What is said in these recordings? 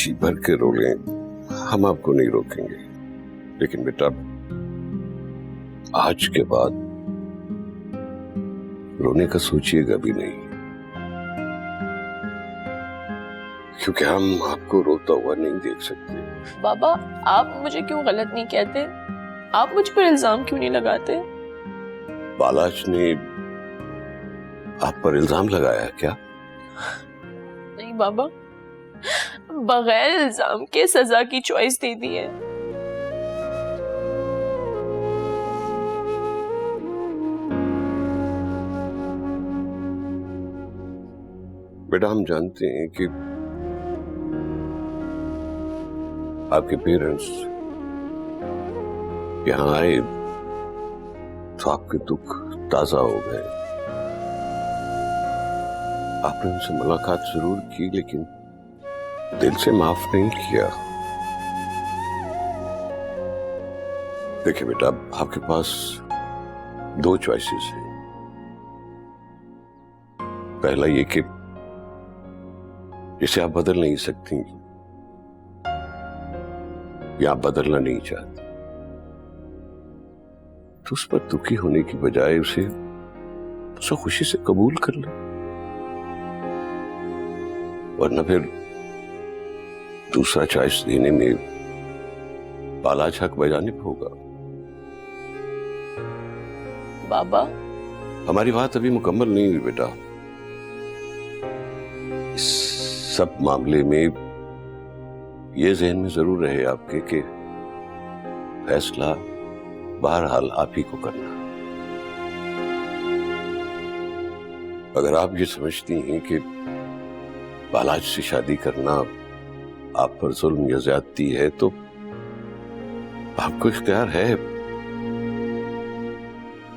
जी भर के रो लें, हम आपको नहीं रोकेंगे, लेकिन बेटा आज के बाद रोने का सोचिएगा भी नहीं, क्योंकि हम आपको रोता हुआ नहीं देख सकते। बाबा, आप मुझे क्यों गलत नहीं कहते? आप मुझ पर इल्जाम क्यों नहीं लगाते? बालाज ने आप पर इल्जाम लगाया क्या? नहीं बाबा, बगैर इल्जाम के सजा की चॉइस दे दी है। बेटा हम जानते हैं कि आपके पेरेंट्स यहां आए तो आपके दुख ताजा हो गए। आपने उनसे मुलाकात जरूर की, लेकिन दिल से माफ नहीं किया। देखिए बेटा, आपके पास दो चॉइसेस हैं। पहला ये कि जिसे आप बदल नहीं सकती या आप बदलना नहीं चाहती, तो उस पर दुखी होने की बजाय उसे खुशी से कबूल कर ले, वरना फिर दूसरा चॉइस देने में बालाज हक बजानिब होगा। बाबा, हमारी बात अभी मुकम्मल नहीं हुई बेटा। इस सब मामले में ये जहन में जरूर रहे आपके कि फैसला बहरहाल आप ही को करना। अगर आप ये समझती हैं कि बालाज से शादी करना आप पर जुल्म या ज्यादती है, तो आपको इख्तियार है,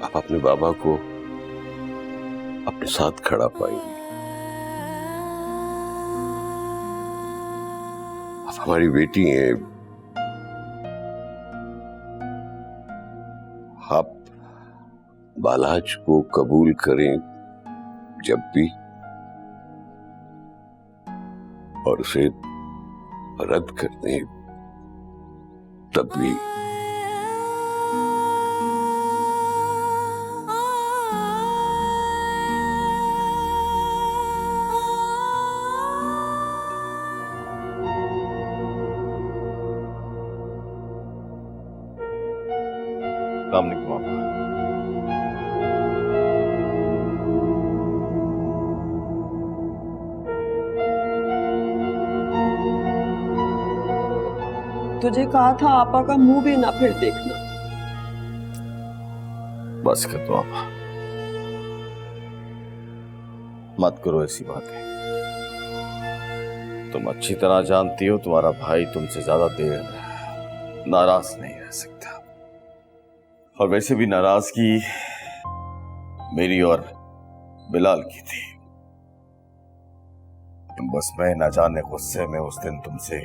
आप अपने बाबा को अपने साथ खड़ा पाएंगे। आप हमारी बेटी हैं, आप बालाज को कबूल करें जब भी, और उसे रद्द कर दें तब भी। तुझे कहा था आपा का मुंह भी ना फिर देखना। बस कर दो आपा, मत करो ऐसी बातें। तुम अच्छी तरह जानती हो तुम्हारा भाई तुमसे ज्यादा देर नाराज नहीं रह सकता, और वैसे भी नाराजगी मेरी और बिलाल की थी। बस मैं ना जाने गुस्से में उस दिन तुमसे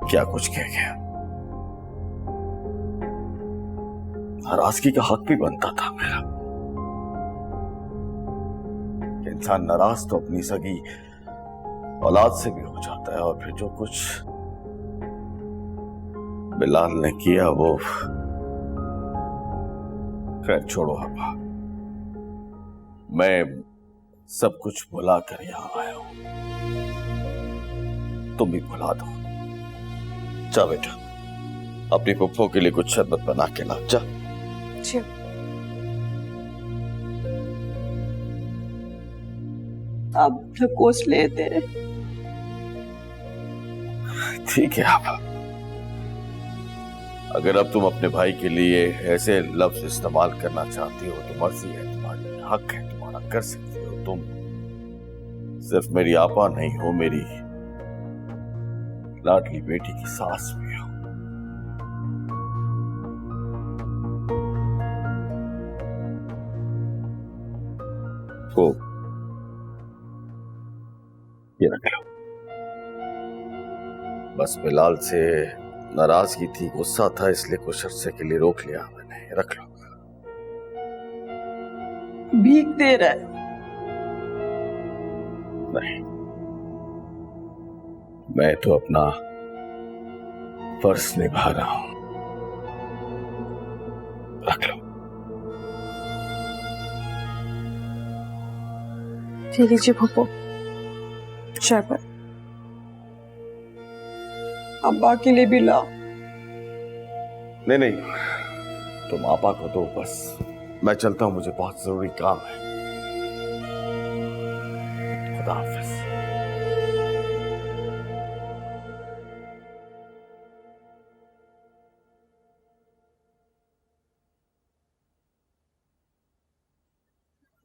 क्या कुछ कह गया। नाराजगी का हक भी बनता था मेरा। इंसान नाराज तो अपनी सगी औलाद से भी हो जाता है, और फिर जो कुछ बिलाल ने किया वो खैर छोड़ो हवा। मैं सब कुछ भुला कर यहां आया हूं, तुम भी भुला दो। जा बेटा, अपनी पुप्पो के लिए कुछ शरबत बना के ला। जा। अब ढकोस लेते। ठीक है आप, अगर अब तुम अपने भाई के लिए ऐसे लफ्ज इस्तेमाल करना चाहती हो तो मर्जी है तुम्हारी, हक है तुम्हारा, कर सकती हो। तुम सिर्फ मेरी आपा नहीं हो, मेरी लाडली बेटी की सास भी हो। तो ये रख लो। बस बिलाल से नाराजगी थी, गुस्सा था, इसलिए कुछ अरसे के लिए रोक लिया मैंने। रख लो। भीख दे रहा है? नहीं, मैं तो अपना फर्ज निभा रहा हूं। रख लो। ये लीजिए पप्पू, शरबत। अब्बा के लिए भी ला। नहीं नहीं, तुम आपा को दो बस। मैं चलता हूं, मुझे बहुत जरूरी काम है। खुदा हाफिज।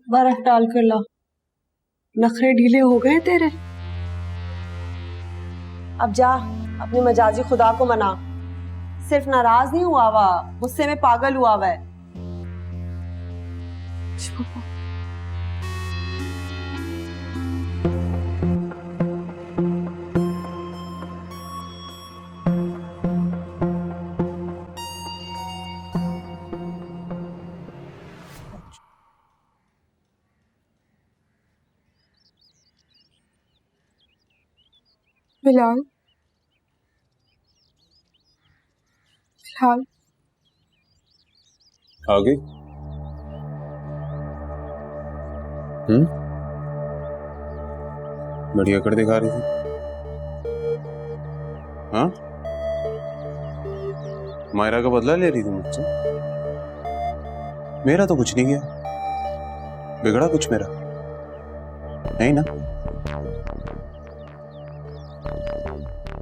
बर्फ डाल कर ला। नखरे ढीले हो गए तेरे। अब जा अपनी मजाजी खुदा को मना। सिर्फ नाराज नहीं हुआ हुआ, गुस्से में पागल हुआ हुआ है। बिलाल, बिलाल, आगे बढ़िया कर दिखा रही थी। हाँ, मायरा का बदला ले रही थी मुझसे। मेरा तो कुछ नहीं गया, बिगड़ा कुछ मेरा नहीं ना।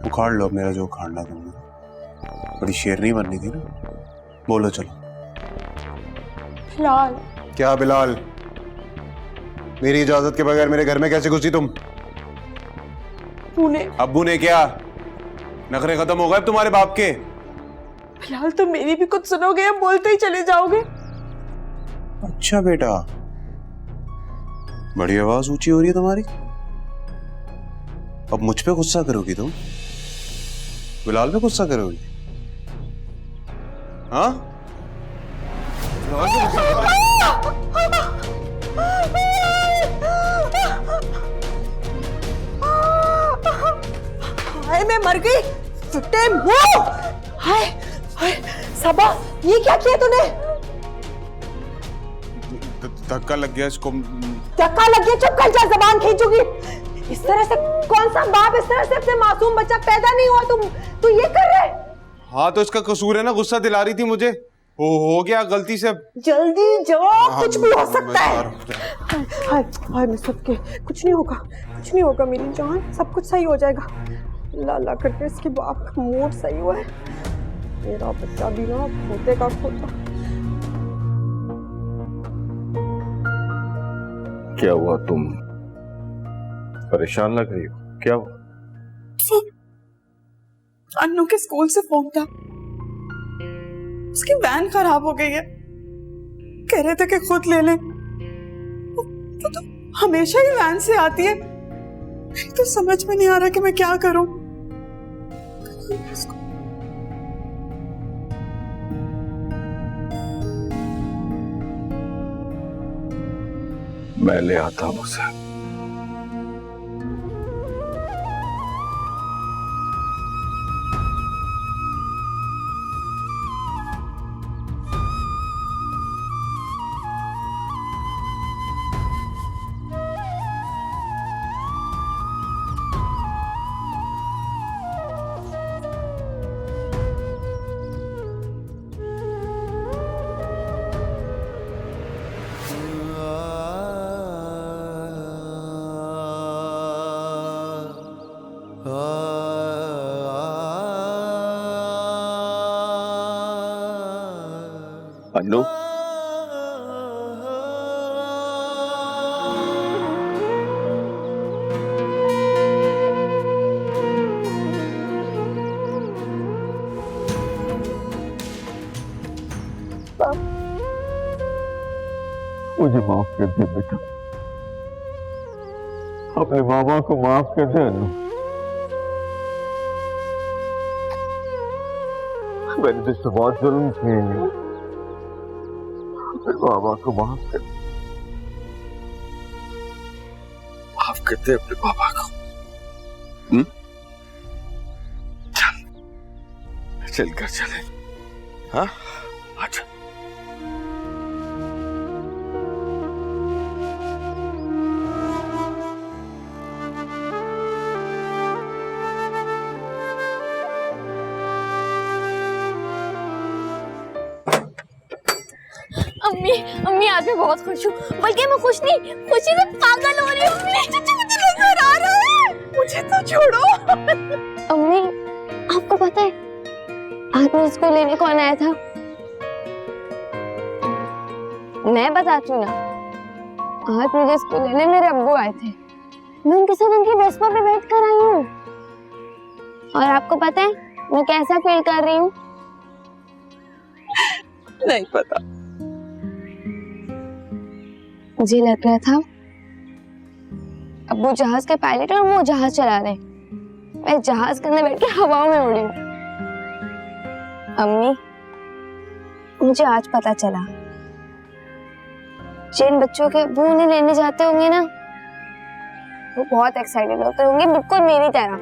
उखाड़ लो मेरा जो उखाड़ना तुमने। बड़ी शेरनी बननी थी ना। बोलो चलो। बिलाल। क्या बिलाल? मेरी इजाजत के बगैर मेरे घर में कैसे घुसी तुम? तूने। अब्बू ने क्या? नखरे खत्म हो गए तुम्हारे बाप के? बिलाल, तुम मेरी भी कुछ सुनोगे या बोलते ही चले जाओगे? अच्छा बेटा, बड़ी आवाज ऊंची हो रही है तुम्हारी। अब मुझ पे गुस्सा करोगी तुम? बिलाल पे गुस्सा करोगी? हाँ? हाय, मैं मर गई। फुटे मुंह। हाय हाय सबा, ये क्या किया तूने? धक्का लग गया इसको। धक्का लग गया? चुप कर जा, जबान खींचोगी। इस तरह से कौन सा बाप इस तरह से अपने मासूम बच्चा पैदा नहीं हुआ? तू ये कर रहे? हाँ तो इसका कसूर है ना, गुस्सा दिला रही थी मुझे। हो गया गलती से। जल्दी जाओ, कुछ भी हो सकता है। मैं हाय हाय, मैं सबके कुछ नहीं होगा, कुछ नहीं होगा मेरी जान, सब कुछ सही हो जाएगा। अल्लाह अल्लाह करके इसके बाप का मूड सही हुआ है। मेरा बच्चा भी ना खोते का खोता। क्या हुआ? तुम परेशान लग रही हो, क्या हुआ? अन्नू के स्कूल से फोन था, उसकी वैन खराब हो गई है। कह रहे थे कि खुद ले लें। वो तो हमेशा ही वैन से आती है। मेरी तो समझ में नहीं आ रहा कि मैं क्या करूं। मैं ले आता हूं उसे। अन्नू, मुझे माफ कर दे बेटा, अपने मामा को माफ कर दे अन्नू। मैंने तुझसे बहुत जुल्म किए हैं, अपने मामा को माफ कर दे। माफ कर दे अपने पापा को। चलकर चले। हाँ अच्छा। अम्मी अम्मी आज मैं बहुत खुश हूँ, बल्कि मैं खुश नहीं, खुशी से पागल हो रही हूँ। अम्मी मुझे नजर आ रहा है, मुझे तो छोड़ो। अम्मी आपको पता है आज मुझे इसको लेने कौन आया था? मैं बताती हूँ ना, आज मुझे इसको लेने मेरे अब्बू आए थे। मैं उनके साथ उनकी वेस्पा पे बैठ कर आई हूँ। और आपको पता है मैं कैसा फील कर रही हूँ? नहीं पता। मुझे लग रहा था अब वो जहाज के पायलट और वो जहाज चला रहे, मैं जहाज के अंदर बैठ के हवाओं में उड़ी हूँ। अम्मी मुझे आज पता चला जिन बच्चों के अब्बू उन्हें लेने जाते होंगे ना, वो बहुत एक्साइटेड होते होंगे, बिल्कुल मेरी तरह।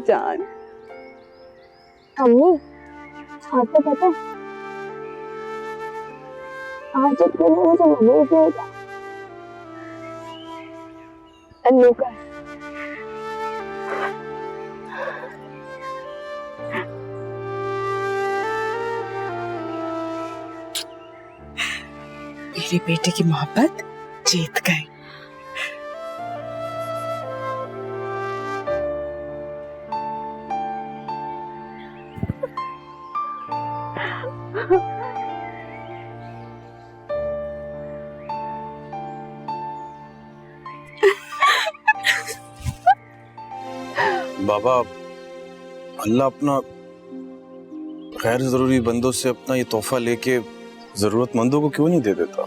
जान अम्मी आपको पता है आज जब मुझे महसूस नहीं था अन्नू का। मेरी बेटे की मोहब्बत जीत गई। बाबा, अल्लाह अपना गैर जरूरी बंदों से अपना ये तोहफा लेके जरूरतमंदों को क्यों नहीं दे देता?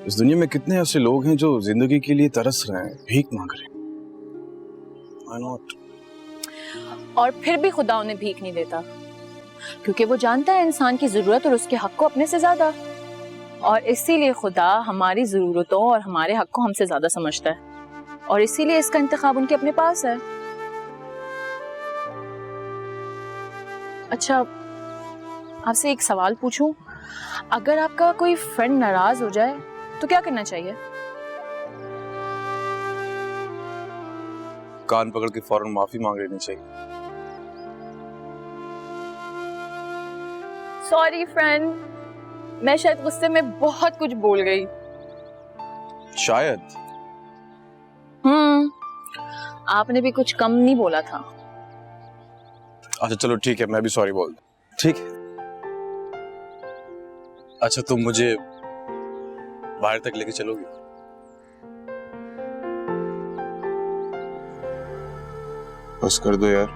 इस दुनिया में कितने ऐसे लोग हैं जो जिंदगी के लिए तरस रहे हैं, भीख मांग रहे हैं। Why not? और फिर भी खुदा उन्हें भीख नहीं देता, क्योंकि वो जानता है इंसान की जरूरत और उसके हक को अपने से ज्यादा, और इसीलिए खुदा हमारी जरूरतों और हमारे हक को हमसे ज्यादा समझता है, और इसीलिए इसका इंतखाब उनके अपने पास है। अच्छा, आपसे एक सवाल पूछूं, अगर आपका कोई फ्रेंड नाराज हो जाए तो क्या करना चाहिए? कान पकड़ के फौरन माफी मांग लेनी चाहिए। सॉरी फ्रेंड, मैं शायद गुस्से में बहुत कुछ बोल गई। शायद आपने भी कुछ कम नहीं बोला था। अच्छा चलो ठीक है, मैं भी सॉरी बोल दूं। ठीक है। अच्छा तुम मुझे बाहर तक लेके चलोगी? बस कर दो यार,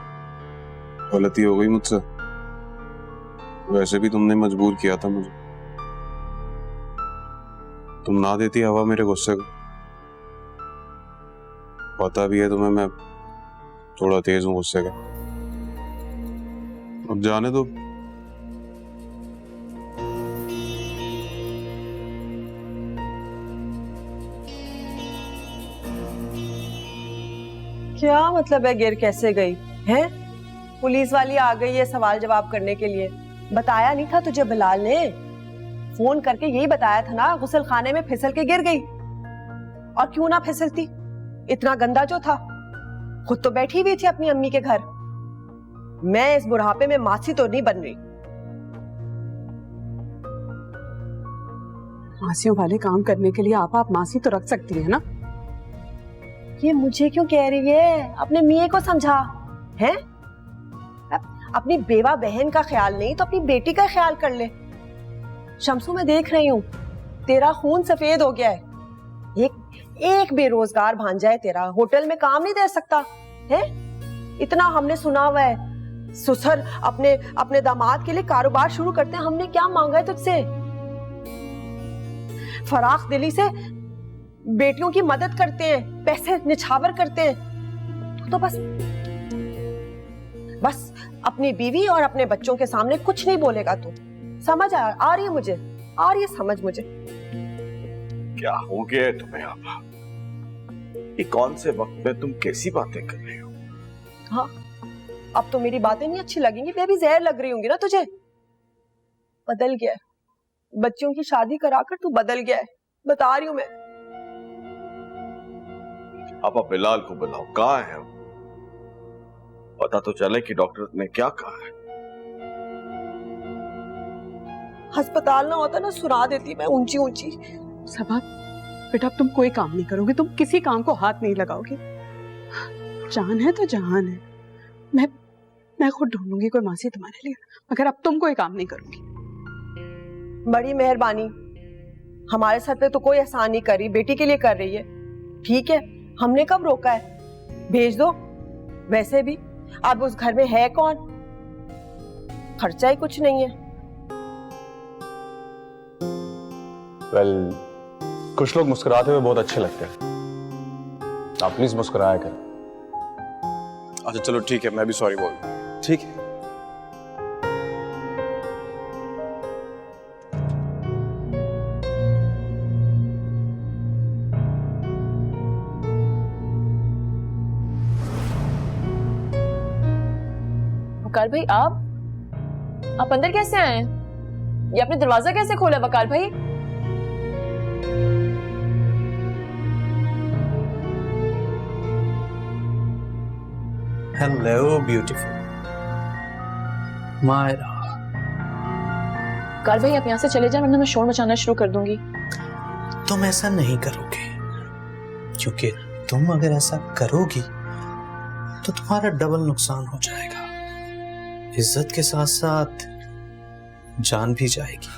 गलती हो गई मुझसे। वैसे भी तुमने मजबूर किया था मुझे, तुम ना देती हवा मेरे गुस्से को। पता भी है तुम्हें मैं थोड़ा तेज हूं गुस्से का। अब जाने दो। क्या मतलब है गिर कैसे गई है? पुलिस वाली आ गई है सवाल जवाब करने के लिए। बताया नहीं था तुझे बिलाल ने? फोन करके यही बताया था ना, गुसल खाने में फिसल के गिर गई। और क्यों ना फिसलती, इतना गंदा जो था। खुद तो बैठी हुई थी अपनी अम्मी के घर। मैं इस बुढ़ापे में मासी तो नहीं बन रही। मासियों वाले काम करने के लिए आप मासी तो रख सकती है ना। ये मुझे क्यों कह रही है? अपने मियाँ को समझा है। अपनी बेवा बहन का ख्याल नहीं तो अपनी बेटी का ख्याल कर ले। शम्सू, मैं देख रही हूँ तेरा खून सफेद हो गया है। एक बेरोजगार भांजा है तेरा, होटल में काम नहीं दे सकता है। इतना हमने सुना हुआ है, ससुर अपने दामाद के लिए कारोबार शुरू करते हैं। हमने क्या मांगा है तुझसे? फराख दिली से बेटियों की मदद करते हैं, पैसे निछावर करते हैं। तो बस अपनी बीवी और अपने बच्चों के सामने कुछ नहीं बोलेगा तू। समझ आ रही है मुझे, आ रही है समझ मुझे। क्या हो गया तुम्हें? आप ये कौन से वक्त में तुम कैसी बातें कर रहे हो? हाँ, अब तो मेरी बातें नहीं अच्छी लगेंगी, मैं भी जहर लग रही होंगी ना तुझे। बदल गया है, बच्चों की शादी कराकर तू बदल गया है, बता रही हूं मैं। आप बिलाल को बुलाओ, कहाँ है वो? पता तो चले कि डॉक्टर ने क्या कहा है। अस्पताल ना होता ना सुना देती मैं ऊंची ऊंची। सबा बेटा, अब तुम कोई काम नहीं करोगे, तुम किसी काम को हाथ नहीं लगाओगे। जान है तो जहान है। मैं खुद ढूंढूंगी कोई मासी तुम्हारे लिए, मगर अब तुम कोई काम नहीं करोगी। बड़ी मेहरबानी, हमारे सर पे तो कोई एहसान नहीं कर रही, बेटी के लिए कर रही है। ठीक है, हमने कब रोका है, भेज दो। वैसे भी अब उस घर में है कौन, खर्चा ही कुछ नहीं है। कुछ लोग मुस्कुराते हुए बहुत अच्छे लगते हैं, आप प्लीज मुस्कुराया करें। अच्छा चलो ठीक है, मैं भी सॉरी बोल। ठीक है। वकार भाई, आप अंदर कैसे आए? ये आपने दरवाजा कैसे खोला वकार भाई? Hello beautiful Myra. वकार भाई, आप यहाँ से चले जाए वरना मैं शोर मचाना शुरू कर दूंगी। तुम ऐसा नहीं करोगे, क्योंकि तुम अगर ऐसा करोगी तो तुम्हारा डबल नुकसान हो जाएगा। इज्जत के साथ साथ जान भी जाएगी।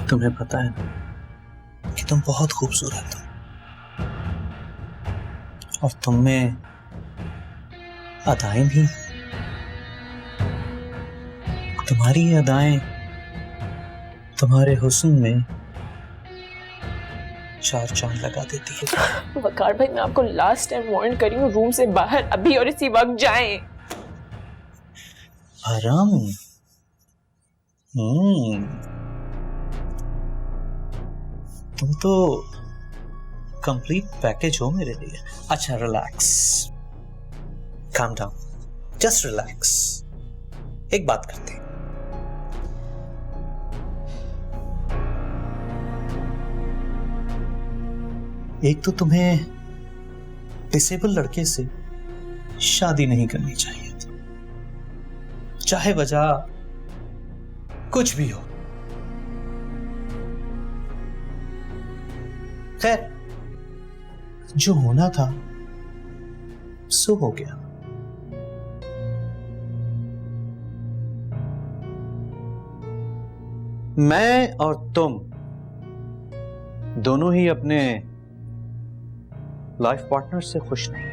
तुम्हें पता है कि तुम बहुत खूबसूरत हो और तुम में अदाएं भी। तुम्हारी ये अदाएं तुम्हारे हुस्न में चार चांद लगा देती है। वकार भाई, मैं आपको लास्ट टाइम वार्न करी हूँ, रूम से बाहर अभी और इसी वक्त जाएं। आराम। तुम तो कंप्लीट पैकेज हो मेरे लिए। अच्छा relax, calm down, just relax. एक बात करते हैं, एक तो तुम्हें डिसेबल लड़के से शादी नहीं करनी चाहिए थी, चाहे वजह कुछ भी हो। खैर, जो होना था सो हो गया। मैं और तुम दोनों ही अपने लाइफ पार्टनर से खुश नहीं है।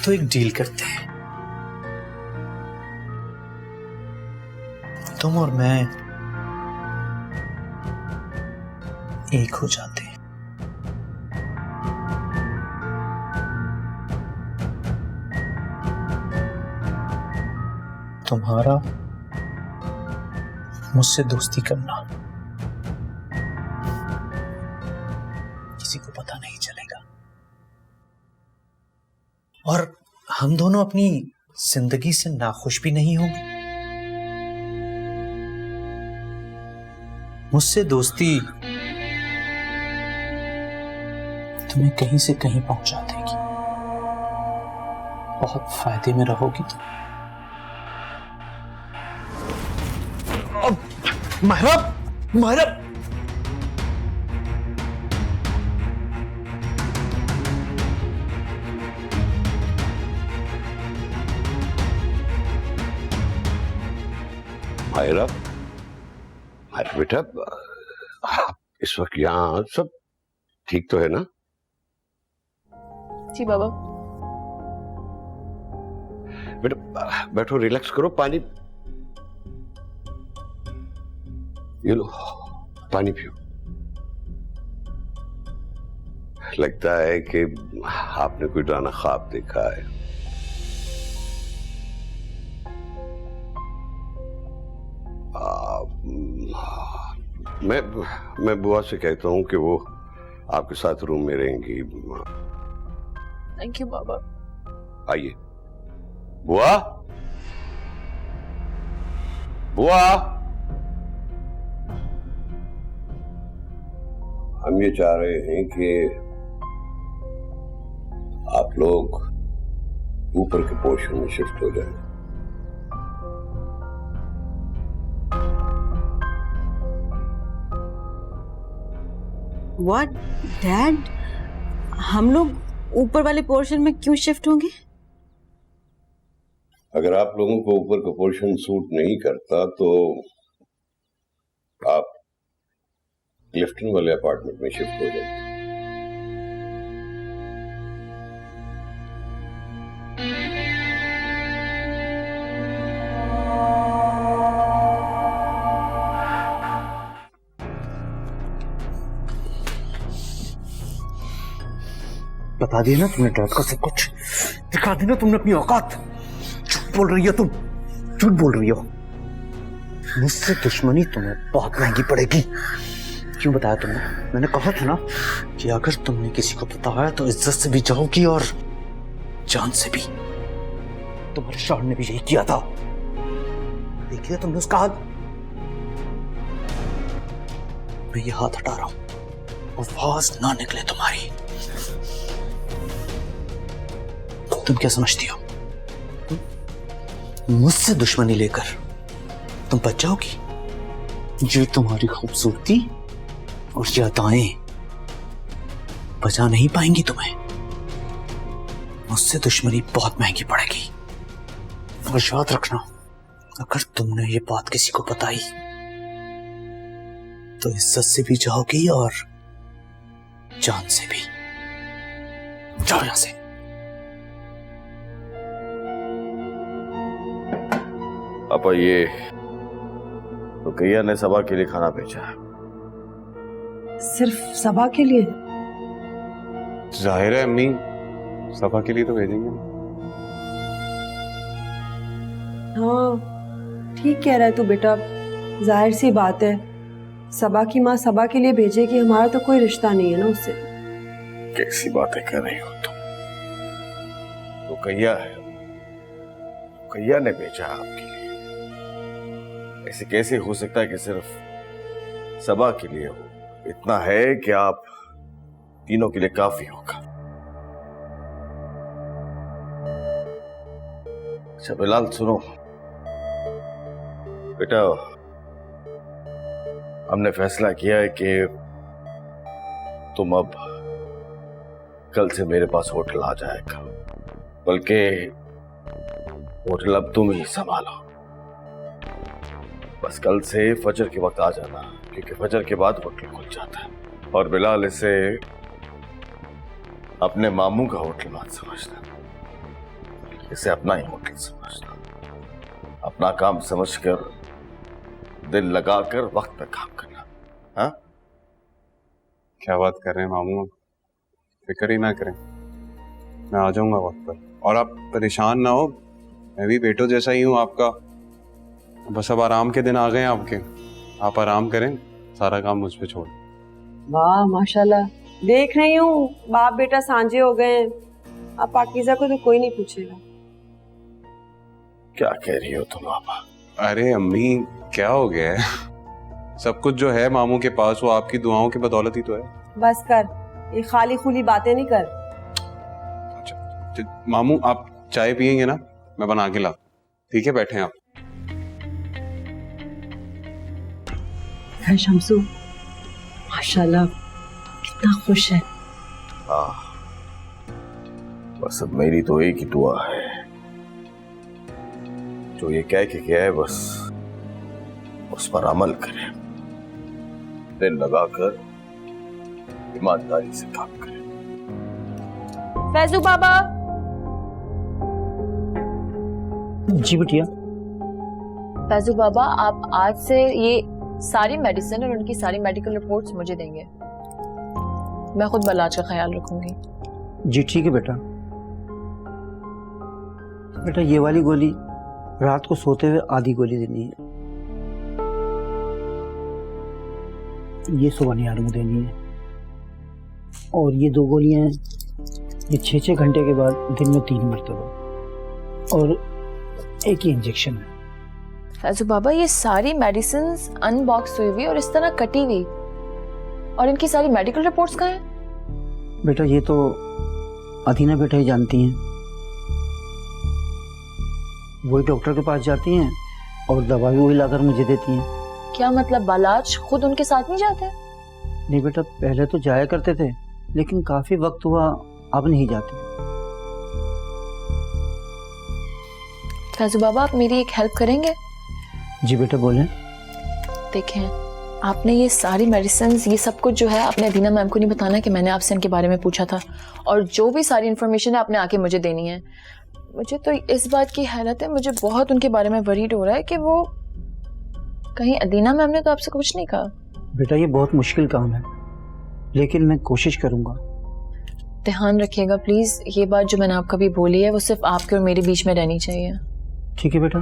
तो एक डील करते हैं, तुम और मैं एक हो जाते हैं। तुम्हारा मुझसे दोस्ती करना किसी को पता नहीं चलेगा और हम दोनों अपनी जिंदगी से नाखुश भी नहीं होंगे। मुझसे दोस्ती तुम्हें कहीं से कहीं पहुंचा देगी, बहुत फायदे में रहोगी तुम। मायरा, मायरा, मायरा, अरे बेटा, आप इस वक्त यहाँ सब ठीक तो है ना? जी बाबा। बेटा बैठो, रिलैक्स करो, पानी ये लो, पानी पियो। लगता है कि आपने कोई डरावना ख्वाब देखा है। मैं बुआ से कहता हूँ कि वो आपके साथ रूम में रहेंगी। थैंक यू बाबा। आइए। बुआ, बुआ, हम ये चाह रहे हैं कि आप लोग ऊपर के पोर्शन में शिफ्ट हो जाएं। व्हाट डैड, हम लोग ऊपर वाले पोर्शन में क्यों शिफ्ट होंगे? अगर आप लोगों को ऊपर का पोर्शन सूट नहीं करता तो आप लिफ्टन वाले अपार्टमेंट में शिफ्ट हो जाएंगे। बता दिया ना तुमने डैड का सब कुछ, दिखा दी ना तुमने अपनी औकात। झूठ बोल रही हो तुम, झूठ बोल रही हो। मुझसे दुश्मनी तुम्हें बहुत महंगी पड़ेगी। क्यों बताया तुमने? मैंने कहा था ना कि अगर तुमने किसी को बताया तो इज्जत से भी जाओगी और जान से भी। तुम्हारे शौहर ने भी यही किया था, देख लिया तुमने उसका हाल। मैं ये हाथ हटा रहा हूं, आवाज ना निकले तुम्हारी। तुम क्या समझती हो? मुझसे दुश्मनी लेकर तुम बच जाओगी? ये तुम्हारी खूबसूरती और यादें बचा नहीं पाएंगी तुम्हें। मुझसे दुश्मनी बहुत महंगी पड़ेगी। और याद रखना, अगर तुमने ये बात किसी को बताई तो इज्जत से भी जाओगी और जान से भी। जाओ यहां से। पापा, ये रुकैया ने सबा के लिए खाना भेजा है। सिर्फ सबा के लिए? जाहिर है अम्मी, सबा के लिए तो भेजेंगे। हाँ ठीक कह रहा है तू बेटा, जाहिर सी बात है, सबा की माँ सबा के लिए भेजेगी, हमारा तो कोई रिश्ता नहीं है ना उससे। कैसी बातें कर रही हो तुम? रुकैया है, रुकैया ने भेजा आपके लिए। ऐसे कैसे हो सकता है कि सिर्फ सबा के लिए हो? इतना है कि आप तीनों के लिए काफी होगा। अच्छा बिलाल सुनो बेटा, हमने फैसला किया है कि तुम अब कल से मेरे पास होटल आ जाएगा, बल्कि होटल अब तुम ही संभालो। बस कल से फजर के वक्त आ जाना, क्योंकि फजर के बाद होटल खुल जाता है। और बिलाल, इसे अपने मामू का होटल मत समझना, इसे अपना ही होटल समझना। अपना काम समझकर, दिल लगाकर वक्त पे काम करना। हाँ, क्या बात कर रहे हैं मामू, फिक्र ही ना करें, मैं आ जाऊंगा वक्त पर। और आप परेशान ना हो, मैं भी बेटो जैसा ही हूँ आपका। बस अब आराम के दिन आ गए आपके, आप आराम करें, सारा काम मुझ पे छोड़। वाह माशाल्लाह, देख रही हूँ बाप बेटा सांझे हो गए। अब पाकीज़ा को तो कोई नहीं पूछेगा। क्या कह रही हो तुम पापा? अरे अम्मी, क्या हो गया है? सब कुछ जो है मामू के पास वो आपकी दुआओं की बदौलत ही तो है। बस कर, ये खाली खुली बातें नहीं कर। अच्छा, मामू आप चाय पियेंगे ना? मैं बना के ला। ठीक है, बैठे आप। शम्सू माशाल्लाह कितना खुश है। हाँ, बस अब मेरी तो एक ही दुआ है, जो ये कह के गया है बस उस पर अमल करें, दिल लगाकर ईमानदारी से काम करें। फैजू बाबा। जी बिटिया। फैजू बाबा, आप आज से ये सारी मेडिसिन और उनकी सारी मेडिकल रिपोर्ट्स मुझे देंगे। मैं खुद बलाज का ख्याल रखूंगी। जी ठीक है बेटा। बेटा ये वाली गोली रात को सोते हुए आधी गोली देनी है। ये सुबह निहार को देनी है, और ये 2 गोलियां ये 6-6 घंटे के बाद दिन में 3 मरतबा, और एक ही इंजेक्शन है। फैजू बाबा, ये सारी मेडिसिन्स अनबॉक्स हुई हुई और इस तरह कटी हुई, और इनकी सारी मेडिकल रिपोर्ट्स कहाँ हैं? बेटा ये तो अदीना बेटा ही जानती हैं, वही डॉक्टर के पास जाती हैं और दवा भी वही लाकर मुझे देती हैं। क्या मतलब, बालाज खुद उनके साथ नहीं जाते? नहीं बेटा, पहले तो जाया करते थे, लेकिन काफी वक्त हुआ अब नहीं जाते। फैजू बाबा, आप मेरी एक हेल्प करेंगे? जी बेटा बोलें। देखें, आपने ये सारी मेडिसिन्स, ये सब कुछ जो है, आपने अदीना मैम को नहीं बताना कि मैंने आपसे इनके बारे में पूछा था, और जो भी सारी इन्फॉर्मेशन है आपने आके मुझे देनी है। मुझे तो इस बात की हैरत है, मुझे बहुत उनके बारे में वरीड हो रहा है कि वो कहीं अदीना मैम ने तो आपसे कुछ नहीं कहा। बेटा ये बहुत मुश्किल काम है, लेकिन मैं कोशिश करूंगा। ध्यान रखिएगा प्लीज, ये बात जो मैंने आपको भी बोली है वो सिर्फ आपके और मेरे बीच में रहनी चाहिए। ठीक है बेटा,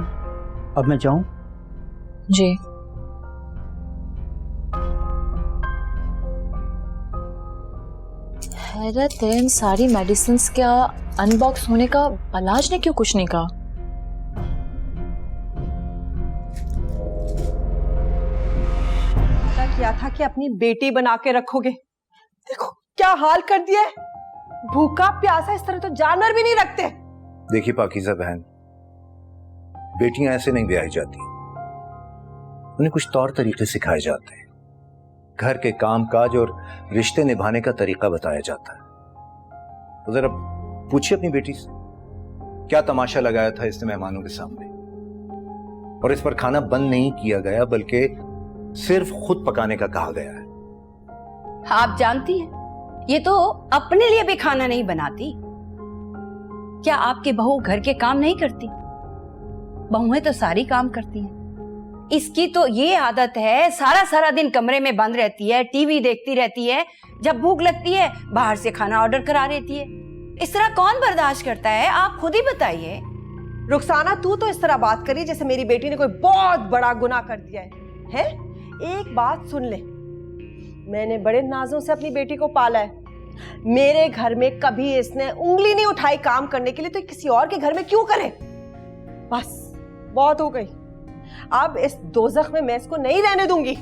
अब मैं जाऊं? जी। हैरत है, इन सारी मेडिसिन्स क्या अनबॉक्स होने का बालाज ने क्यों कुछ नहीं कहा? पता किया था कि अपनी बेटी बना के रखोगे, देखो क्या हाल कर दिया है। भूखा प्यासा इस तरह तो जानवर भी नहीं रखते। देखिए पाकीज़ा बहन, बेटियां ऐसे नहीं ब्याही जाती, उन्हें कुछ तौर तरीके सिखाए जाते हैं, घर के काम काज और रिश्ते निभाने का तरीका बताया जाता है। तो जरा पूछिए अपनी बेटी से, क्या तमाशा लगाया था इसने मेहमानों के सामने, और इस पर खाना बंद नहीं किया गया बल्कि सिर्फ खुद पकाने का कहा गया है। आप जानती हैं, ये तो अपने लिए भी खाना नहीं बनाती। क्या आपकी बहू घर के काम नहीं करती? बहुएं तो सारी काम करती हैं। इसकी तो ये आदत है, सारा सारा दिन कमरे में बंद रहती है, टीवी देखती रहती है, जब भूख लगती है बाहर से खाना ऑर्डर करा लेती है। इस तरह कौन बर्दाश्त करता है, आप खुद ही बताइए। रुखसाना, तू तो इस तरह बात करी जैसे मेरी बेटी ने कोई बहुत बड़ा गुनाह कर दिया है? एक बात सुन ले, मैंने बड़े नाजों से अपनी बेटी को पाला है। मेरे घर में कभी इसने उंगली नहीं उठाई काम करने के लिए, तो किसी और के घर में क्यों करे? बस बहुत हो गई, अब इस दोजख में मैं इसको नहीं रहने दूंगी।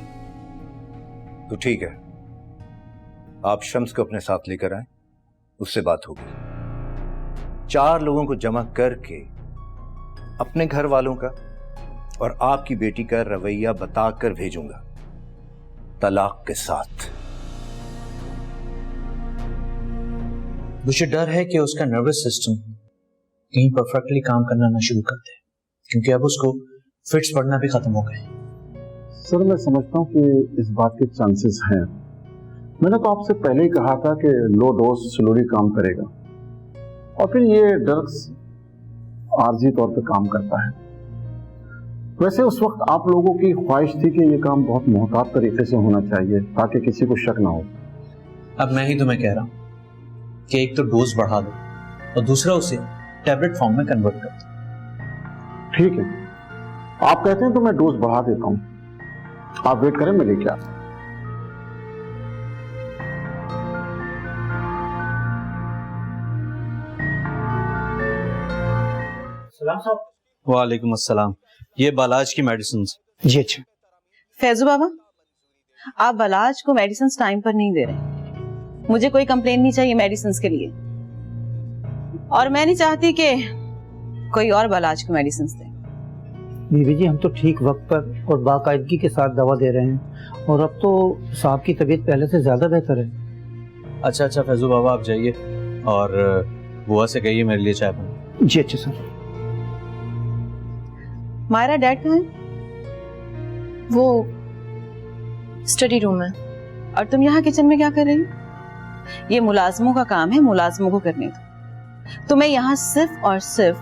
तो ठीक है, आप शम्स को अपने साथ लेकर आए, उससे बात होगी। 4 लोगों को जमा करके अपने घर वालों का और आपकी बेटी का रवैया बताकर भेजूंगा, तलाक के साथ। मुझे डर है कि उसका नर्वस सिस्टम कहीं परफेक्टली काम करना ना शुरू कर दे, क्योंकि अब उसको फिट्स पड़ना भी खत्म हो गए। सर मैं समझता हूँ कि इस बात के चांसेस हैं। मैंने तो आपसे पहले ही कहा था कि लो डोज स्लोली काम करेगा, और फिर ये ड्रग्स आर्जी तौर पे काम करता है। वैसे उस वक्त आप लोगों की ख्वाहिश थी कि ये काम बहुत मोहतात तरीके से होना चाहिए ताकि किसी को शक ना हो। अब मैं ही तुम्हें कह रहा हूँ कि एक तो डोज बढ़ा दो और दूसरा उसे टैबलेट फॉर्म में कन्वर्ट कर दो। ठीक है, आप कहते हैं तो मैं डोज बढ़ा देता हूं, आप वेट करें, मैं लेके आता हूं। वालेकुम अस्सलाम, ये बालाज की मेडिसिन। जी अच्छा। फैजू बाबा, आप बालाज को मेडिसिन टाइम पर नहीं दे रहे। मुझे कोई कंप्लेन नहीं चाहिए मेडिसिन के लिए, और मैं नहीं चाहती कि कोई और बालाज को मेडिसिन दे। बीबी जी, हम तो ठीक वक्त पर और बाकायदगी के साथ दवा दे रहे हैं, और अब तो साहब की तबीयत पहले से ज्यादा बेहतर है। अच्छा फैजू बाबा, आप जाइए और बुआ से कहिए मेरे लिए चाय बना। जी अच्छा सर। मायरा डैड कहाँ है? वो स्टडी रूम में। और तुम यहाँ किचन में क्या कर रही हो? ये मुलाजमों का काम है, मुलाजमों को करने दो। तुम्हें यहाँ सिर्फ और सिर्फ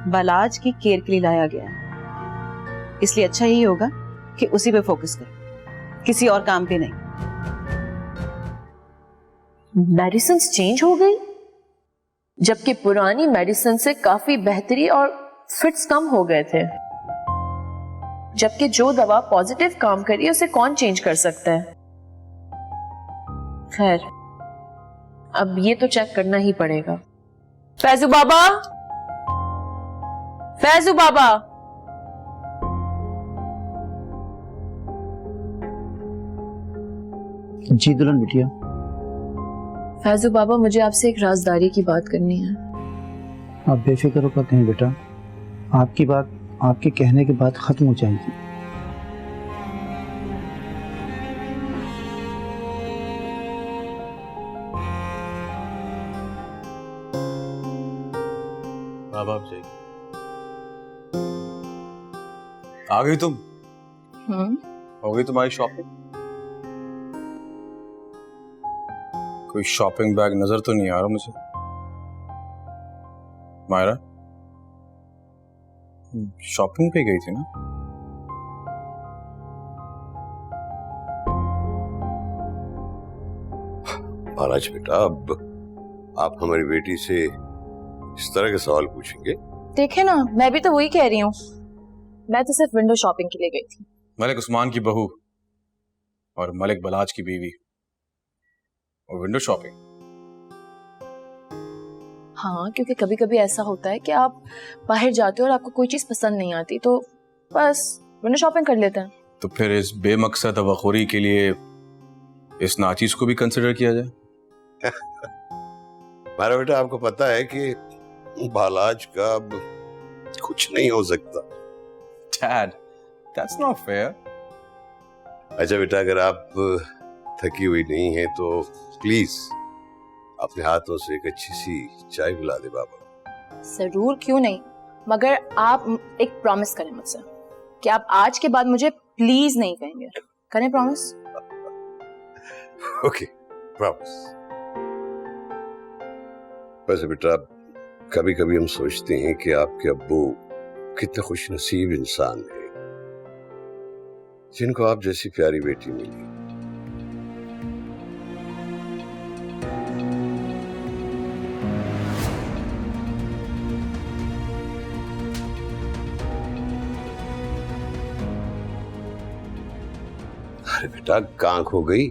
बालाज की केयर के लिए लाया गया है, इसलिए अच्छा यही होगा कि उसी पे फोकस करो, किसी और काम पे नहीं। मेडिसिन चेंज हो गई, जबकि पुरानी मेडिसिन से काफी बेहतरी और फिट्स कम हो गए थे। जबकि जो दवा पॉजिटिव काम करी उसे कौन चेंज कर सकता है? खैर, अब ये तो चेक करना ही पड़ेगा। फैजू बाबा, फैजू बाबा। जी दुल्हन बिटिया। फैजू बाबा, मुझे आपसे एक राजदारी की बात करनी है। आप बेफिक्र होकर कहें बेटा, आपकी बात आपके कहने के बाद खत्म हो जाएगी। बाप जी, आ गई तुम? हो गई तुम्हारी शॉपिंग? कोई शॉपिंग बैग नजर तो नहीं आ रहा मुझे। मायरा शॉपिंग पे गई थी ना? महाराज बेटा, अब आप हमारी बेटी से इस तरह के सवाल पूछेंगे? देखे ना, मैं भी तो वही कह रही हूँ। मैं तो सिर्फ विंडो शॉपिंग के लिए गई थी। मलिक उस्मान की बहू और मलिक बलाज की बीवी और विंडो शॉपिंग? हाँ, क्योंकि कभी कभी ऐसा होता है कि आप बाहर जाते हो और आपको कोई चीज पसंद नहीं आती, तो बस विंडो शॉपिंग कर लेते हैं। तो फिर इस बेमकसद अवाखोरी के लिए इस नाचीज को भी कंसिडर किया जाए? हमारा बेटा, आपको पता है कि बालाज का अब कुछ नहीं हो सकता। Dad, that's not fair. अच्छा बेटा, अगर आप थकी हुई नहीं है तो प्लीज अपने हाथों से एक अच्छी सी चाय पिला दे बाबा। जरूर, क्यों नहीं, मगर आप एक प्रॉमिस करें मुझसे कि आप आज के बाद मुझे प्लीज नहीं कहेंगे। करें प्रॉमिस? Okay, promise. वैसे बेटा, कभी कभी हम सोचते हैं कि आपके अब्बू कितने खुश नसीब इंसान हैं जिनको आप जैसी प्यारी बेटी मिली। अरे बेटा, कहाँ खो गई?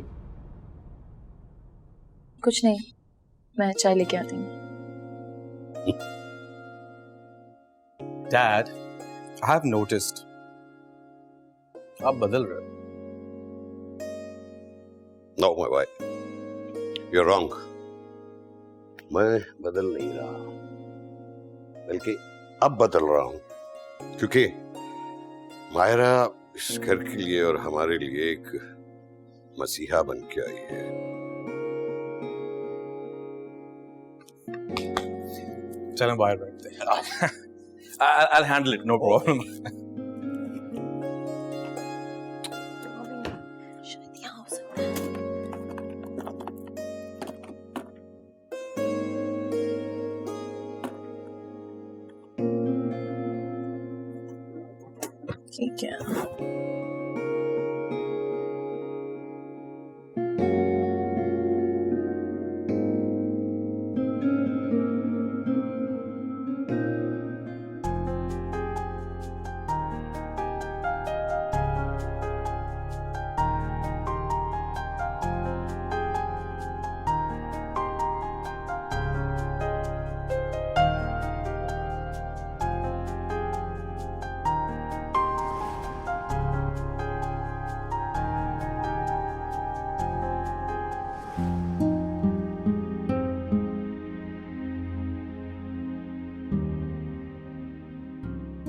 कुछ नहीं, मैं चाय लेके आती हूँ। Dad, I have noticed आप बदल रहे हो। No, my boy, you're wrong. मैं बदल नहीं रहा, बल्कि अब बदल रहा हूं, क्योंकि मायरा इस घर के लिए और हमारे लिए एक मसीहा बन के आई है। चलें बाहर बैठते हैं। I'll handle it, no problem. ठीक है।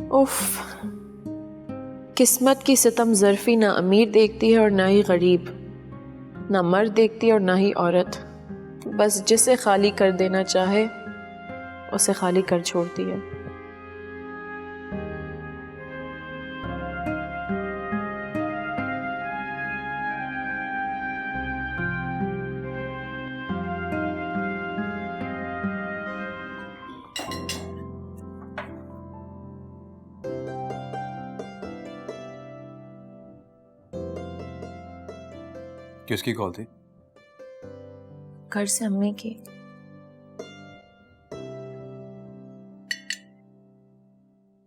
उफ, किस्मत की सितम ज़र्फ़ी ना अमीर देखती है और ना ही गरीब, ना मर्द देखती है और ना ही औरत। बस जिसे खाली कर देना चाहे उसे खाली कर छोड़ती है। किसकी कॉल थी? घर से अम्मी की।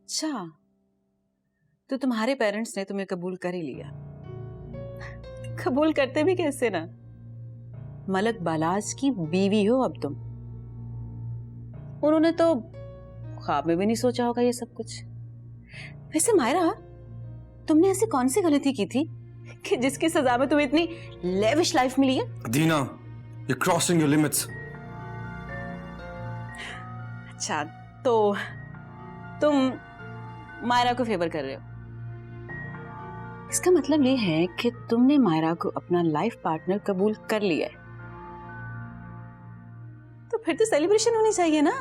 अच्छा, तो तुम्हारे पेरेंट्स ने तुम्हें कबूल कर ही लिया। कबूल करते भी कैसे ना, मलक बालाज की बीवी हो अब तुम। उन्होंने तो ख्वाब में भी नहीं सोचा होगा ये सब कुछ। वैसे मायरा, तुमने ऐसी कौन सी गलती की थी कि जिसकी सजा में तुम्हें इतनी लेविश लाइफ मिली है? दीना, you're crossing your limits. अच्छा, तो तुम मायरा को फेवर कर रहे हो। इसका मतलब ये है कि तुमने मायरा को अपना लाइफ पार्टनर कबूल कर लिया है। तो फिर तो सेलिब्रेशन होनी चाहिए ना।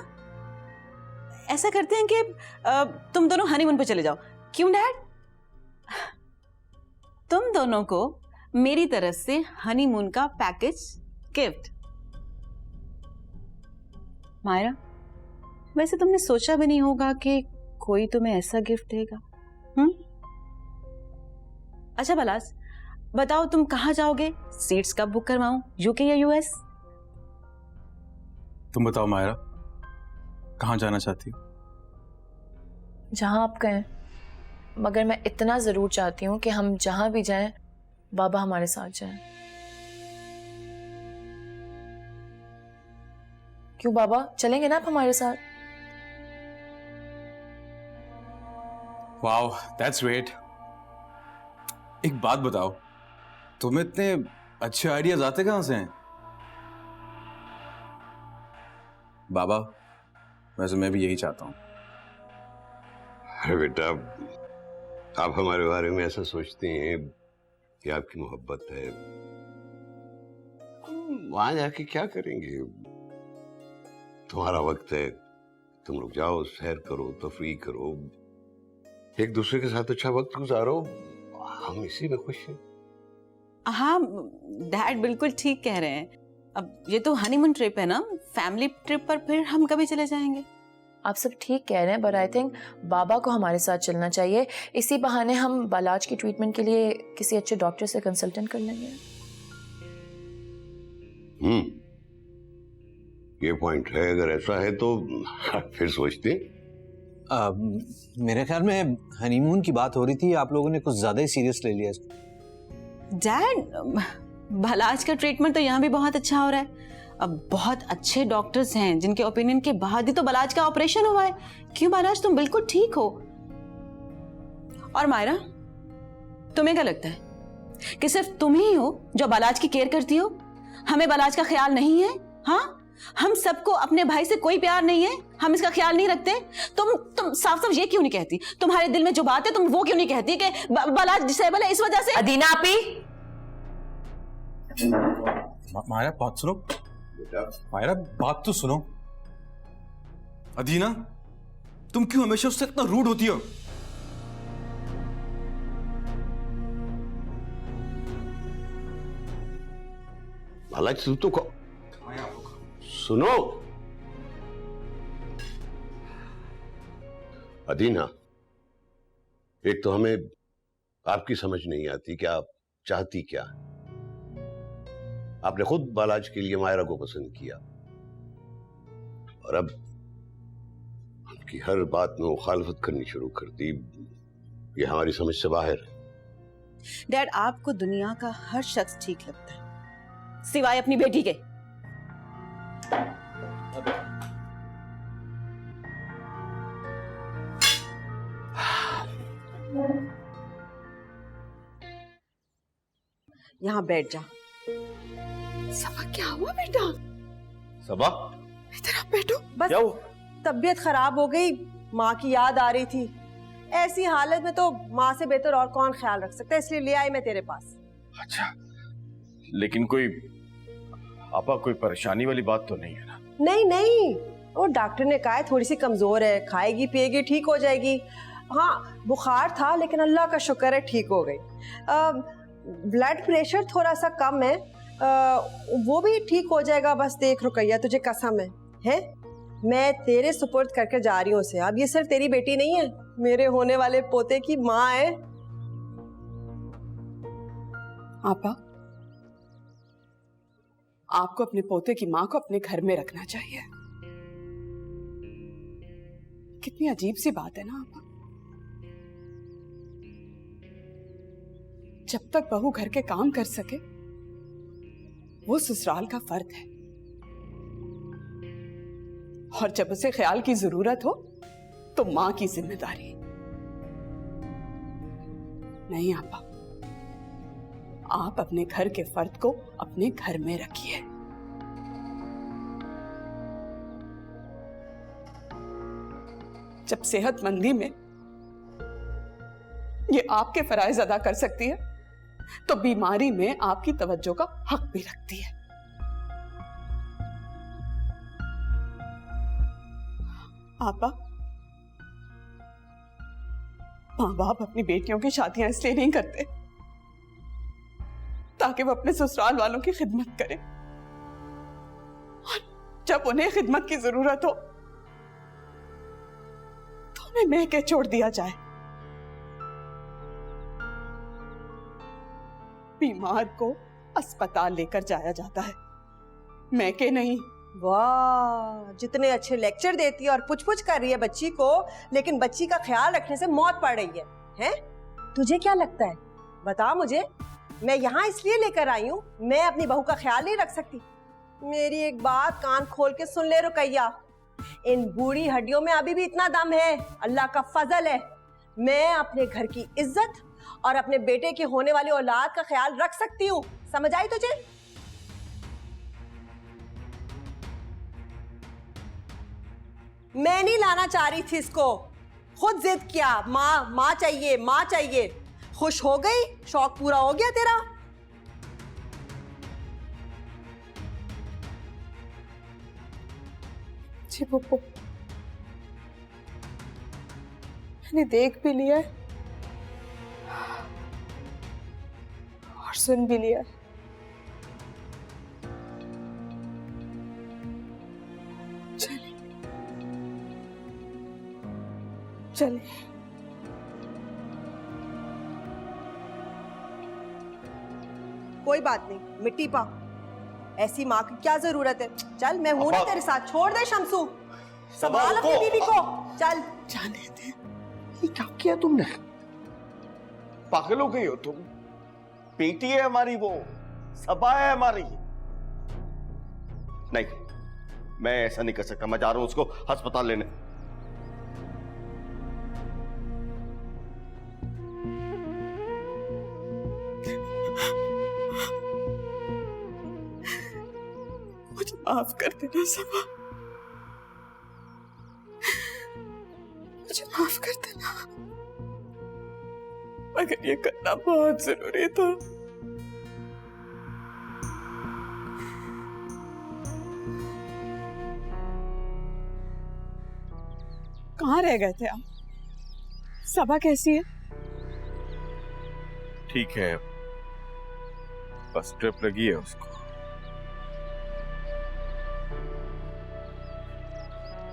ऐसा करते हैं कि तुम दोनों हनीमून पे चले जाओ। क्यों डैड? तुम दोनों को मेरी तरफ से हनीमून का पैकेज गिफ्ट। मायरा, वैसे तुमने सोचा भी नहीं होगा कि कोई तुम्हें ऐसा गिफ्ट देगा। अच्छा बलास, बताओ तुम कहाँ जाओगे? सीट्स कब बुक करवाऊं, यूके या यूएस? तुम बताओ मायरा, कहाँ जाना चाहती हो? जहां आप कहें, मगर मैं इतना जरूर चाहती हूँ कि हम जहां भी जाएं बाबा हमारे साथ जाएं। क्यों बाबा, चलेंगे ना आप हमारे साथ? Wow, that's great. एक बात बताओ, तुम्हें इतने अच्छे आइडियाज आते कहां से हैं? बाबा, वैसे मैं भी यही चाहता हूं। अरे बेटा, आप हमारे बारे में ऐसा सोचते हैं कि आपकी मोहब्बत है। वहां जाके क्या करेंगे? तुम्हारा वक्त है, तुम लोग जाओ, सैर करो, तफरीह करो, एक दूसरे के साथ अच्छा वक्त गुजारो। हम इसी में खुश हैं। हाँ डैड बिल्कुल ठीक कह रहे हैं। अब ये तो हनीमून ट्रिप है ना, फैमिली ट्रिप पर फिर हम कभी चले जाएंगे। आप सब ठीक कह रहे हैं, बट आई थिंक बाबा को हमारे साथ चलना चाहिए। इसी बहाने हम बालाज की ट्रीटमेंट के लिए किसी अच्छे डॉक्टर से कंसल्टेंट कर लेंगे। ये पॉइंट है। अगर ऐसा है तो फिर सोचते हैं। मेरे ख्याल में हनीमून की बात हो रही थी, आप लोगों ने कुछ ज्यादा ही सीरियस ले लिया इसको। डैड, बालाज का ट्रीटमेंट तो यहाँ भी बहुत अच्छा हो रहा है। अब बहुत अच्छे डॉक्टर्स हैं जिनके ओपिनियन के बाद ही तो बालाज का ऑपरेशन हुआ है। क्यों बालाज, तुम बिल्कुल ठीक हो। और मायरा, तुम्हें क्या लगता है कि सिर्फ तुम ही हो जो बालाज की केयर करती हो? हमें बालाज का ख्याल नहीं है? हाँ, हम सबको अपने भाई से कोई प्यार नहीं है? हम इसका ख्याल नहीं रखते? तुम साफ साफ ये क्यों नहीं कहती? तुम्हारे दिल में जो बात है तुम वो क्यों नहीं कहती कि बालाज डिसेबल है इस वजह से? अदीना आपी, मायरा बात सुनो। मायरा बात तो सुनो। अदीना, तुम क्यों हमेशा उससे इतना रूड होती हो? बालाज तू तो सुनो। अदीना, एक तो हमें आपकी समझ नहीं आती कि आप चाहती क्या। आपने खुद बालाज के लिए मायरा को पसंद किया और अब उनकी हर बात में मुखालफत करनी शुरू कर दी। ये हमारी समझ से बाहर है। डैड, आपको दुनिया का हर शख्स ठीक लगता है सिवाय अपनी बेटी के। यहाँ बैठ जा। सबा, क्या हुआ बेटा? सबा, इधर आप बैठो। बस क्या हुआ? तबीयत खराब हो गई, माँ की याद आ रही थी। ऐसी हालत में तो माँ से बेहतर और कौन ख्याल रख सकता है, इसलिए ले आई मैं तेरे पास। अच्छा, लेकिन कोई आपा कोई परेशानी वाली बात तो नहीं है ना? नहीं नहीं, वो डॉक्टर ने कहा है थोड़ी सी कमजोर है, खाएगी पिएगी ठीक हो जाएगी। हाँ, बुखार था लेकिन अल्लाह का शुक्र है ठीक हो गई। ब्लड प्रेशर थोड़ा सा कम है, वो भी ठीक हो जाएगा। बस देख रुकैया, तुझे कसम है मैं तेरे सुपुर्द करके जा रही हूँ उसे। अब ये सिर्फ तेरी बेटी नहीं है, मेरे होने वाले पोते की माँ है। आपा, आपको अपने पोते की माँ को अपने घर में रखना चाहिए। कितनी अजीब सी बात है ना आपा। जब तक बहू घर के काम कर सके वो ससुराल का फर्द है और जब उसे ख्याल की जरूरत हो तो मां की जिम्मेदारी। नहीं आपा, आप अपने घर के फर्द को अपने घर में रखिए। जब सेहतमंदी में ये आपके फराइज अदा कर सकती है तो बीमारी में आपकी तवज्जो का हक भी रखती है। आपा, माँ बाप अपनी बेटियों की शादियां इसलिए नहीं करते ताकि वो अपने ससुराल वालों की खिदमत करें, और जब उन्हें खिदमत की जरूरत हो तो उन्हें महके छोड़ दिया जाए। बीमार को अस्पताल लेकर जाया जाता है, महके नहीं। वाह, जितने अच्छे लेक्चर देती है और पुछ पुछ कर रही है बच्ची को, लेकिन बच्ची का ख्याल रखने से मौत पड़ रही है। हैं? तुझे क्या लगता है? बता मुझे, मैं यहाँ इसलिए लेकर आई हूँ, मैं अपनी बहू का ख्याल नहीं रख सकती? मेरी एक बात कान खोल के सुन ले रुकैया, इन बूढ़ी हड्डियों में अभी भी इतना दम है, अल्लाह का फजल है। मैं अपने घर की इज्जत और अपने बेटे के होने वाली औलाद का ख्याल रख सकती हूँ, समझ आई तुझे? मैं नहीं लाना चाह रही थी इसको, खुद जिद किया, माँ माँ चाहिए, माँ चाहिए। खुश हो गई, शौक पूरा हो गया तेरा। जी पप्पू, मैंने देख भी लिया है और सुन भी लिया। चलिए कोई बात नहीं, मिट्टी पा, ऐसी माँ की क्या जरूरत है। चल, मैं हूं ना तेरे साथ, छोड़ दे शमसू, संभाल अपनी बीबी को। चल जाने दे। ये क्या किया तुमने? पागल हो गई हो तुम? बेटी है हमारी, वो सबा है हमारी। नहीं, मैं ऐसा नहीं कर सकता। मैं जा रहा हूं उसको अस्पताल लेने। मुझे माफ कर देना सबा, मुझे माफ कर देना, मगर ये करना बहुत जरूरी था। कहाँ रह गए थे आप? सबा कैसी है? ठीक है, बस ट्रिप लगी है उसको।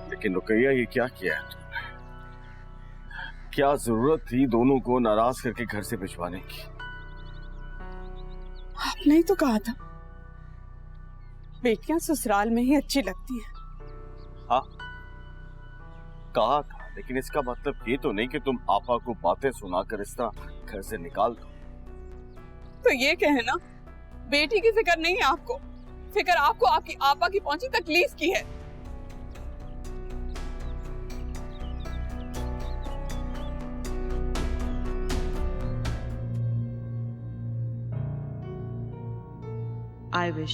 लेकिन रुकैया, ये क्या किया है तुमने? क्या जरूरत थी दोनों को नाराज करके घर से भिजवाने की? आपने ही तो कहा था बेटियां ससुराल में ही अच्छी लगती हैं। हाँ, कहा था, लेकिन इसका मतलब ये तो नहीं कि तुम आपा को बातें सुनाकर इस तरह घर से निकाल दो। तो ये कहना बेटी की फिक्र नहीं है आपको, फिक्र आपको आपकी आपा की पहुंची तकलीफ की है। आई विश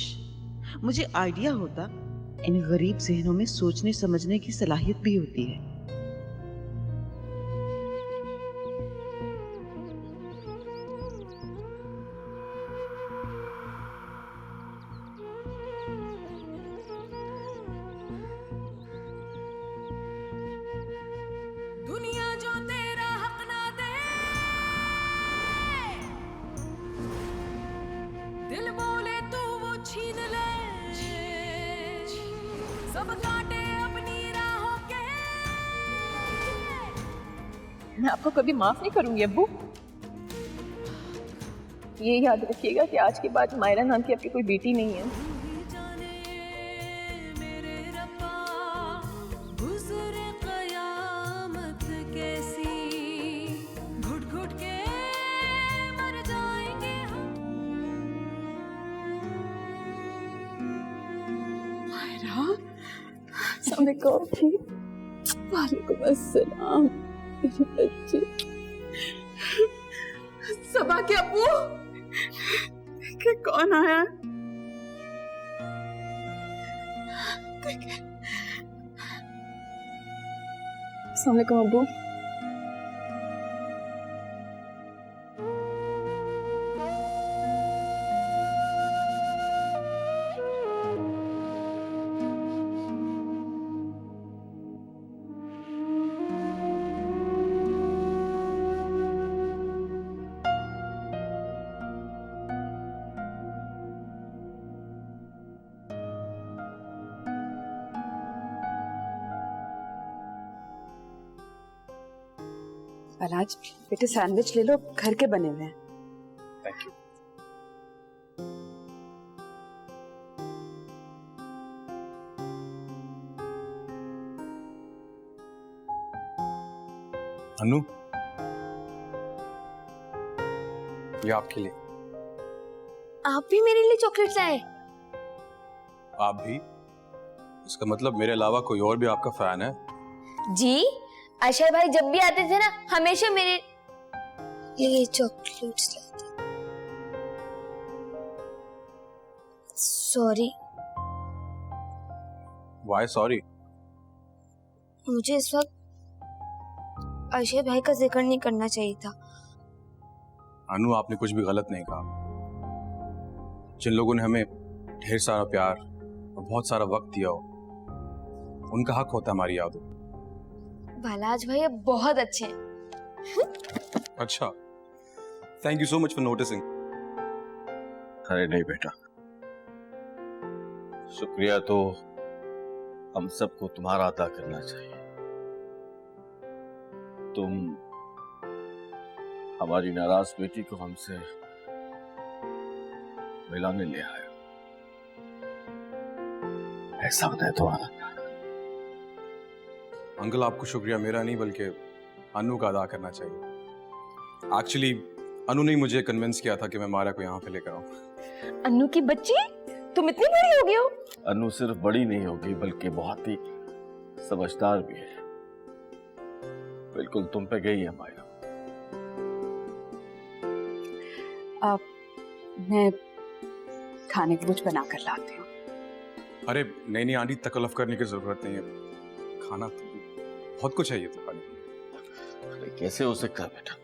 मुझे आइडिया होता। इन गरीब जहनों में सोचने समझने की सलाहियत भी होती है। दुनिया जो तेरा हक ना दे, दिल बोले तू वो छीन ले, सब काटे अपनी राहों के। मैं आपको कभी माफ नहीं करूंगी अब्बू। ये याद रखिएगा कि आज के बाद मायरा नाम की आपकी कोई बेटी नहीं है। गुज़रे क़यामत कैसी, घुट घुट के मर जाएंगे हम। वालेकुम जी। वालेकुम अस्सलाम मेरे बच्चे। सबा के अब्बू देखिए कौन आया है। देखिए। अस्सलाम वालेकुम अब्बू। बलाज बेटे सैंडविच ले लो, घर के बने हुए हैं। Thank you. अनु, ये आपके लिए। आप भी मेरे लिए चॉकलेट लाए? आप भी? इसका मतलब मेरे अलावा कोई और भी आपका फैन है? जी, आशा भाई जब भी आते थे ना हमेशा मेरे लिए चॉकलेट्स लाते। सॉरी। Why sorry? मुझे इस वक्त आशा भाई का जिक्र नहीं करना चाहिए था। अनु, आपने कुछ भी गलत नहीं कहा। जिन लोगों ने हमें ढेर सारा प्यार और बहुत सारा वक्त दिया हो, उनका हक होता है हमारी यादों। बालाज भाई अब बहुत अच्छे हैं। अच्छा, thank you so much for noticing. अरे नहीं बेटा, शुक्रिया तो हम सबको तुम्हारा अदा करना चाहिए। तुम हमारी नाराज बेटी को हमसे मिलाने ले आए हो, ऐसा बताए तुम्हारा। अंकल, आपको शुक्रिया मेरा नहीं बल्कि अनु का अदा करना चाहिए। एक्चुअली अनु ने मुझे कन्विंस किया था कि मैं मायरा को यहाँ पे लेकर आऊं। अनु की बच्ची, तुम इतनी बड़ी हो गई हो? अनु सिर्फ बड़ी नहीं होगी बल्कि बहुत ही समझदार भी है। बिल्कुल तुम पे गई है मायरा। मैं खाने को कुछ बना कर लाती हूँ। अरे नहीं नहीं आंटी, तकल्लुफ करने की जरूरत नहीं है। खाना तो बहुत कुछ है ये तो खाने के लिए। अरे कैसे हो सकता है बेटा,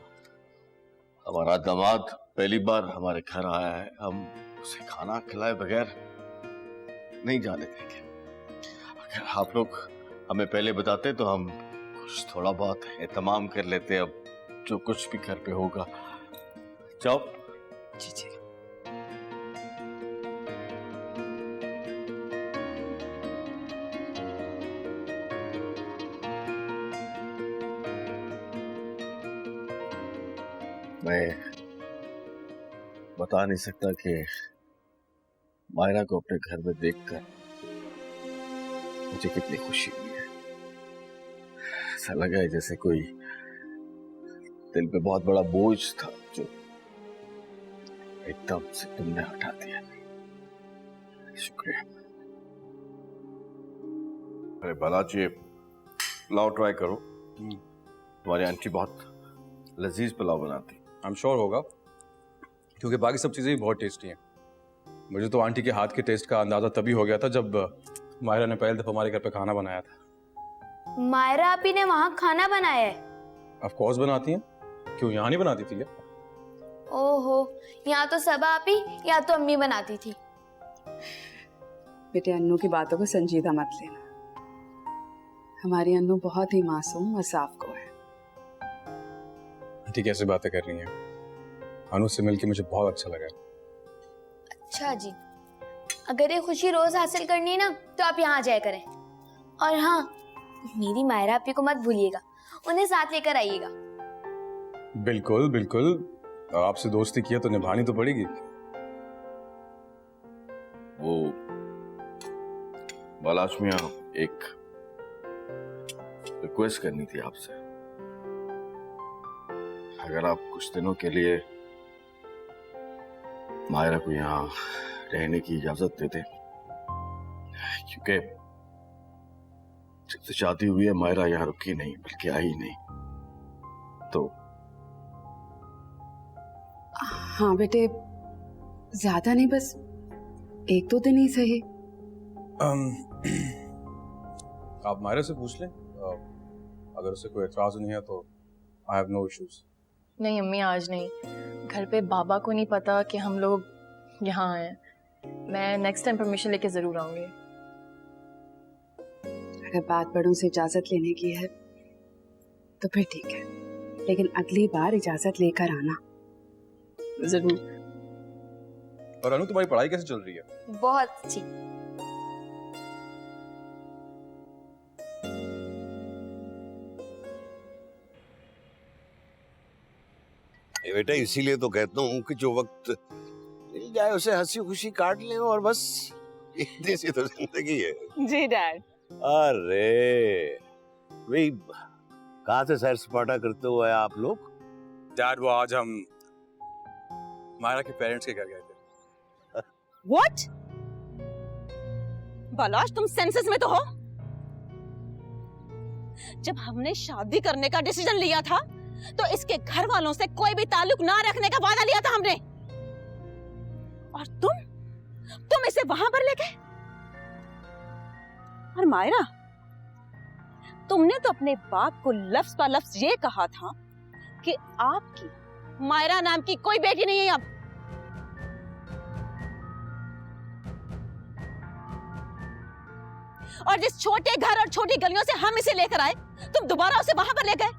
हमारा दामाद पहली बार हमारे घर आया है, हम उसे खाना खिलाए बगैर नहीं जाने देंगे। अगर आप लोग हमें पहले बताते तो हम कुछ थोड़ा बहुत एहतमाम कर लेते। अब जो कुछ भी घर पे होगा। जाओ। जी जी। मैं बता नहीं सकता कि मायरा को अपने घर में देखकर मुझे कितनी खुशी हुई है। ऐसा लगा है जैसे कोई दिल पे बहुत बड़ा बोझ था जो एकदम से तुमने हटा दिया। शुक्रिया। अरे बालाजी, पुलाव ट्राई करो। तुम्हारी आंटी बहुत लजीज पुलाव बनाती। आई एम श्योर होगा, क्योंकि बाकी सब चीज़ें भी बहुत टेस्टी हैं। मुझे तो आंटी के हाथ के टेस्ट का अंदाज़ा तभी हो गया था जब मायरा ने पहले दफ़ा हमारे घर पे खाना बनाया था। मायरा आपी ने वहाँ खाना बनाया है? ऑफ कोर्स बनाती हैं, क्यों यहाँ नहीं बनाती थी क्या? ओहो, यहाँ तो सबा आपी या तो अम्मी बनाती थी। बेटे अन्नू की बातों को संजीदा मत लेना। हमारी अन्नू बहुत ही मासूम और साफ को है। आंटी कैसे बातें कर रही हैं? अनु से मिलकर मुझे बहुत अच्छा लगा। अच्छा जी, अगर ये खुशी रोज हासिल करनी है ना तो आप यहाँ जाया करें। और हाँ, मेरी मायरा आपी को मत भूलिएगा, उन्हें साथ लेकर आइएगा। बिल्कुल बिल्कुल, आपसे दोस्ती किया तो निभानी तो पड़ेगी। वो बालाज मियां, एक रिक्वेस्ट करनी थी आपसे। अगर आप कुछ दिनों के लिए मायरा को यहाँ रहने की इजाजत दे दें, क्योंकि जब से शादी हुई है मायरा यहाँ रुकी नहीं, बल्कि आई नहीं। तो हाँ बेटे, ज्यादा नहीं, बस 1-2 दिन ही सही। आप मायरा से पूछ लें, अगर उसे कोई एतराज नहीं है तो आई हैव नो इश्यूज। नहीं अम्मी, आज नहीं। घर पे बाबा को नहीं पता कि हम लोग यहाँ आए हैं। मैं नेक्स्ट टाइम परमिशन लेके जरूर आऊंगी। अगर बात बड़ों से इजाजत लेने की है तो फिर ठीक है, लेकिन अगली बार इजाजत लेकर आना जरूर। और अनु, तुम्हारी पढ़ाई कैसे चल रही है? बहुत अच्छी। बेटा इसीलिए तो कहता हूँ कि जो वक्त मिल जाए उसे हंसी खुशी काट लें, और बस इतनी सी तो जिंदगी है। जी डैड। अरे भाई, कहाँ से सैर सपाटा करते हुए आप लोग? डैड, वो आज हम मायरा के पेरेंट्स के घर गए थे। व्हाट? बालाश, तुम सेंसेस में तो हो? जब हमने शादी करने का डिसीजन लिया था तो इसके घर वालों से कोई भी ताल्लुक ना रखने का वादा लिया था हमने, और तुम इसे वहां पर ले गए। और मायरा, तुमने तो अपने बाप को लफ्ज पर लफ्ज ये कहा था कि आपकी मायरा नाम की कोई बेटी नहीं है अब। और जिस छोटे घर और छोटी गलियों से हम इसे लेकर आए, तुम दोबारा उसे वहां पर ले गए।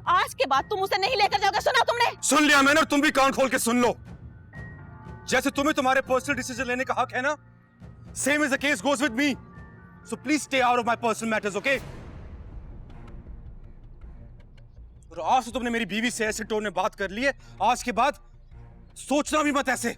आज के बाद तुम उसे नहीं लेकर जाओगे, सुना तुमने? सुन लिया मैंने, और तुम भी कान खोल के सुन लो। जैसे तुम्हें तुम्हारे पर्सनल डिसीजन लेने का हक है ना, same is the case goes with me. So please stay out of my personal matters, okay? और आज तो तुमने मेरी बीवी से ऐसे टोन में बात कर ली है, आज के बाद सोचना भी मत ऐसे।